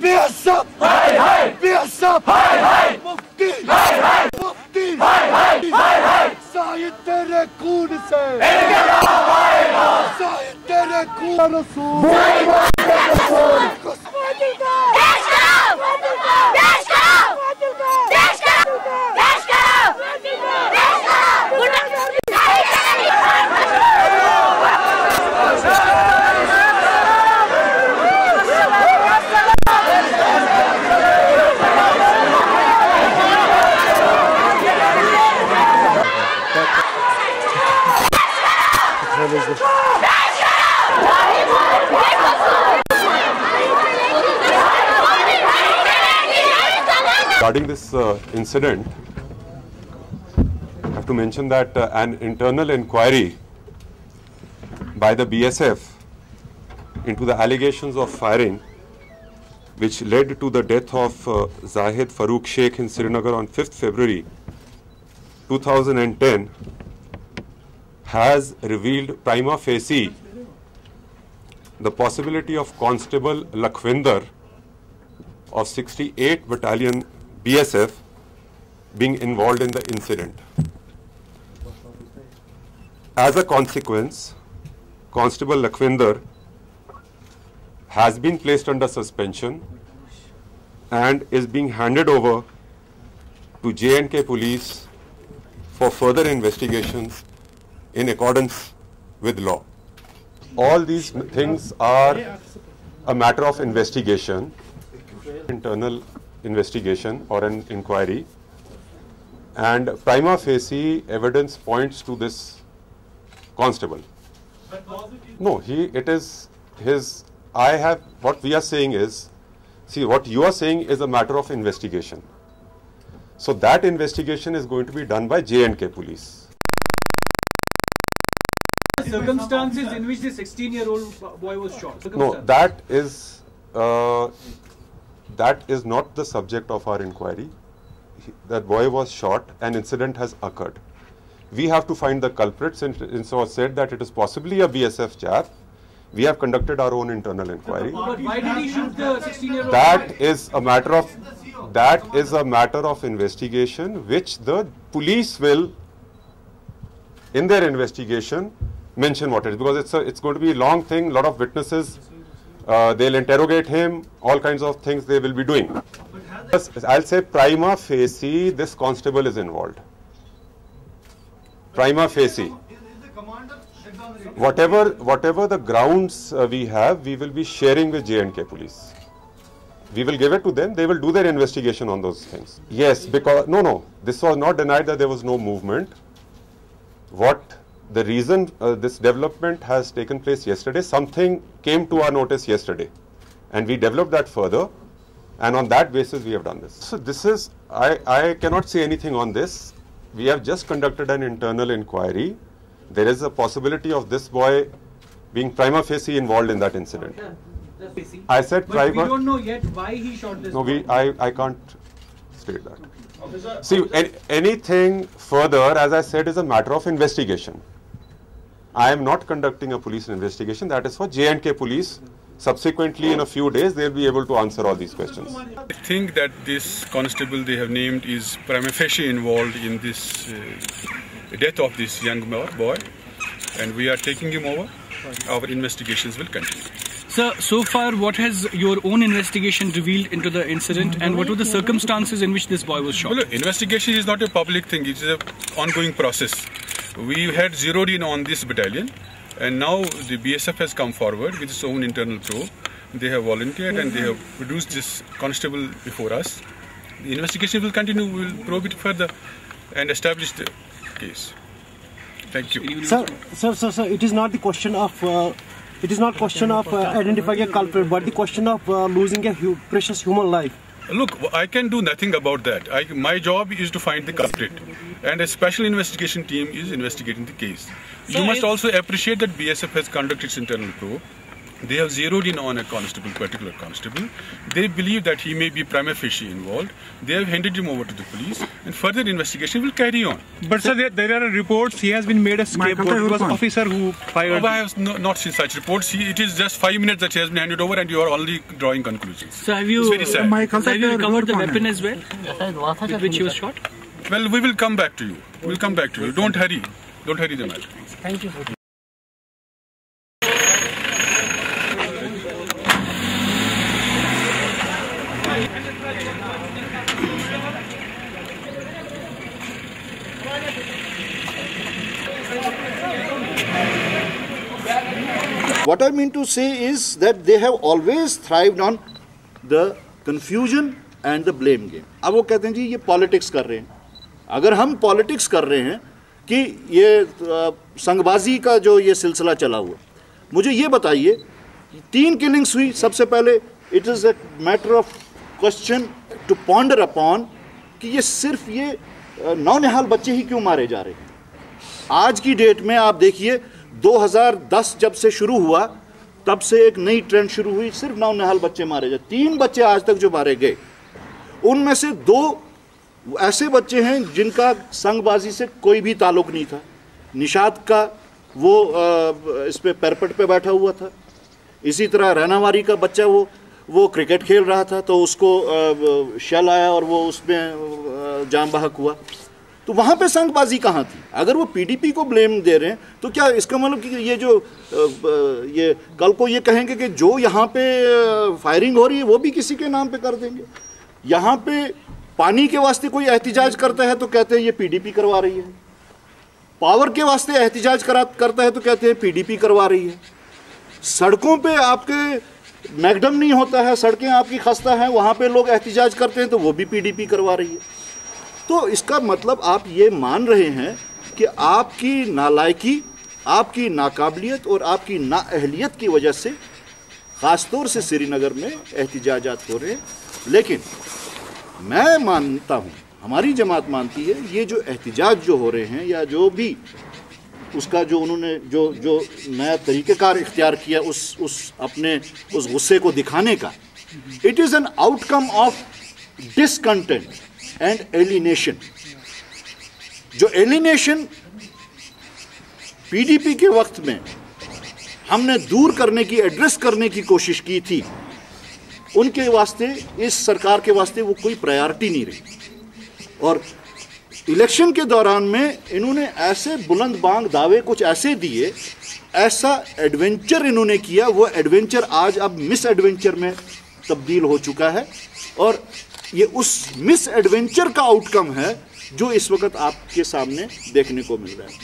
BSF BSF मुफ्ती मुफ्ती शाहिद तेरे खून से शाहिद तेरे खून रसूल Regarding this incident, I have to mention that an internal inquiry by the BSF into the allegations of firing which led to the death of Zahid Farooq Sheikh in Srinagar on 5th February 2010 has revealed prima facie the possibility of Constable Lakhvinder of 68 Battalion BSF being involved in the incident. As a consequence, Constable Lakhvinder has been placed under suspension and is being handed over to J&K police for further investigations in accordance with law. All these things are a matter of investigation, internal investigation or an inquiry, and prima facie evidence points to this constable. No, what we are saying is, see, what you are saying is a matter of investigation. So that investigation is going to be done by J&K police. Circumstances in which the 16-year-old boy was shot. No, that is not the subject of our inquiry. That boy was shot, an incident has occurred. We have to find the culprits, and so said that it is possibly a BSF chap. We have conducted our own internal inquiry. But why did he shoot the 16-year-old boy? That is a matter of investigation which the police will, in their investigation, mention what it is, because it's going to be a long thing, lot of witnesses. They'll interrogate him, all kinds of things they will be doing. I'll say prima facie this constable is involved. Prima facie. Whatever the grounds we have, we will be sharing with J&K police. We will give it to them, they will do their investigation on those things. Yes, because, no, this was not denied that there was no movement. The reason this development has taken place yesterday, something came to our notice yesterday, and we developed that further, and on that basis we have done this. So this is, I cannot say anything on this. We have just conducted an internal inquiry. There is a possibility of this boy being prima facie involved in that incident. I said but we don't know yet why he shot this boy. I can't state that. See, anything further, as I said, is a matter of investigation. I am not conducting a police investigation. That is for J&K police. Subsequently, in a few days, they will be able to answer all these questions. I think that this constable they have named is prima facie involved in this death of this young boy, and we are taking him over. Our investigations will continue. Sir, so far, what has your own investigation revealed into the incident, and what were the circumstances in which this boy was shot? Well, investigation is not a public thing. It is an ongoing process. We had zeroed in on this battalion, and now the BSF has come forward with its own internal probe. They have volunteered and they have produced this constable before us. The investigation will continue. We will probe it further and establish the case. Thank you. Sir, it is not the question of identifying a culprit, but the question of losing a precious human life. Look, I can do nothing about that. My job is to find the culprit, and a special investigation team is investigating the case. You must also appreciate that BSF has conducted its internal probe. They have zeroed in on a constable, particular constable. They believe that he may be prima facie involved. They have handed him over to the police, and further investigation will carry on. But sir, there are reports he has been made a scapegoat. It was an officer who fired. I have not seen such reports. It is just 5 minutes that he has been handed over, and you are already drawing conclusions. So have you? It's very sad. Have you recovered the weapon as well, with which he was shot? Well, we will come back to you. We will come back to you. Don't hurry. Don't hurry the matter. Thank you. What I mean to say is that they have always thrived on the confusion and the blame game. अब वो कहते हैं जी ये politics कर रहे हैं. अगर हम पॉलिटिक्स कर रहे हैं कि ये संगबाजी का जो ये सिलसिला चला हुआ, मुझे ये बताइए 3 किलिंग्स हुई. सबसे पहले it is a matter of question to ponder upon कि ये सिर्फ ये नौनिहाल बच्चे ही क्यों मारे जा रहे हैं. आज की डेट में आप देखिए 2010 जब से शुरू हुआ तब से एक नई ट्रेंड शुरू हुई. सिर्फ नौनिहाल बच्चे मारे जाए. 3 बच्चे आज तक जो मारे गए, उनमें से 2 ऐसे बच्चे हैं जिनका संगबाजी से कोई भी ताल्लुक नहीं था. निशात का वो इस पे पैरपट पे बैठा हुआ था. इसी तरह रैनावारी का बच्चा वो क्रिकेट खेल रहा था तो उसको शल आया और वो उसमें जान बहक हुआ. तो वहाँ पे संगबाजी कहाँ थी? अगर वो पीडीपी को ब्लेम दे रहे हैं तो क्या इसका मतलब कि ये जो ये कल को ये कहेंगे कि जो यहाँ पे फायरिंग हो रही है वो भी किसी के नाम पे कर देंगे. यहाँ पे पानी के वास्ते कोई एहतिजाज करता है तो कहते हैं ये पीडीपी करवा रही है. पावर के वास्ते एहतिजाज करता है तो कहते हैं पीडीपी करवा रही है. सड़कों पे आपके मैकडम नहीं होता है, सड़कें आपकी खस्ता हैं, वहाँ पे लोग एहतिजाज करते हैं तो वो भी पीडीपी करवा रही है. तो इसका मतलब आप ये मान रहे हैं कि आपकी नालायकी, आपकी नाकाबिलियत और आपकी नाअहलियत की वजह से ख़ासतौर से श्रीनगर में एहतिजाजात हो रहे हैं. लेकिन मैं मानता हूँ, हमारी जमात मानती है, ये जो एहतिजाज जो हो रहे हैं या जो भी उसका जो उन्होंने जो नया तरीक़ेकार इख्तियार किया उस अपने उस गुस्से को दिखाने का, it is an outcome of discontent and alienation. जो एलिनेशन पीडीपी के वक्त में हमने दूर करने की, एड्रेस करने की कोशिश की थी, उनके वास्ते, इस सरकार के वास्ते वो कोई प्रायोरिटी नहीं रही. और इलेक्शन के दौरान में इन्होंने ऐसे बुलंद बांग दावे कुछ ऐसे दिए, ऐसा एडवेंचर इन्होंने किया, वो एडवेंचर आज अब मिस एडवेंचर में तब्दील हो चुका है. और ये उस मिस एडवेंचर का आउटकम है जो इस वक्त आपके सामने देखने को मिल रहा है.